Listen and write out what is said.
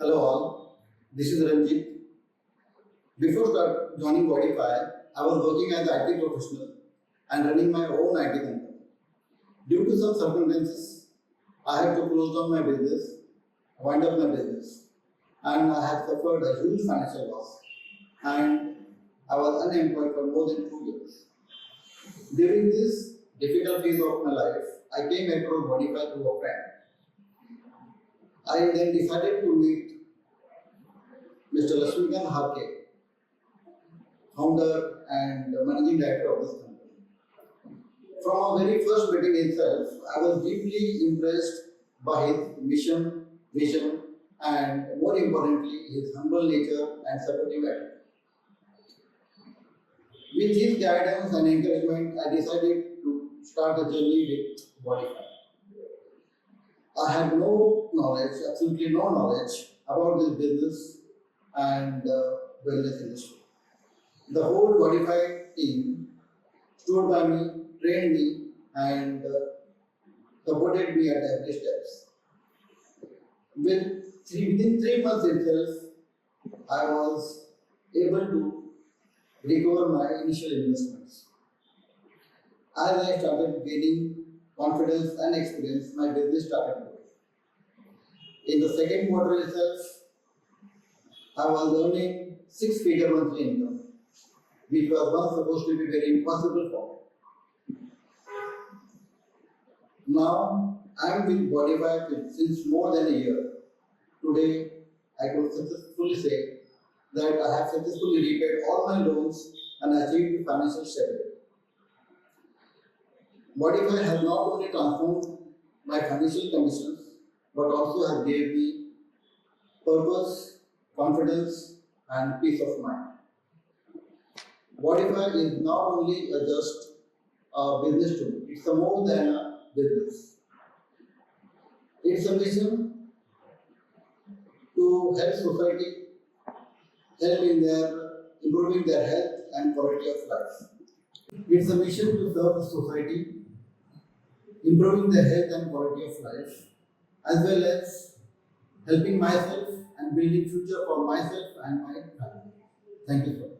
Hello all, this is Ranjeet. Before joining Bodify, I was working as an IT professional and running my own IT company. Due to some circumstances, I had to close down my business, wind up my business, and I had suffered a huge financial loss. And I was unemployed for more than 2 years. During this difficult phase of my life, I came across Bodify through a friend. I then decided to meet Mr. Lakshmikant Harke, founder and managing director of this company. From our very first meeting itself, I was deeply impressed by his mission, vision, and more importantly, his humble nature and supportive attitude. With his guidance and encouragement, I decided to start the journey with Bodify. I had no knowledge, absolutely no knowledge about this business and wellness industry. The whole Bodify team stood by me, trained me, and supported me at every steps. Within 3 months itself, I was able to recover my initial investments. As I started gaining confidence and experience, my business started growing. In the second quarter itself, I was earning 6-figure monthly income, which was once supposed to be very impossible for me. Now, I am with Bodify since more than a year. Today, I could successfully say that I have successfully repaid all my loans and achieved financial stability. Bodify has not only transformed my financial conditions, but also has gave me purpose, confidence, and peace of mind. Bodify is not only just a business tool, it's a more than a business. It's a mission to help society, help in their improving their health and quality of life. It's a mission to serve the society, improving their health and quality of life, as well as helping myself and building future for myself and my family. Thank you so much.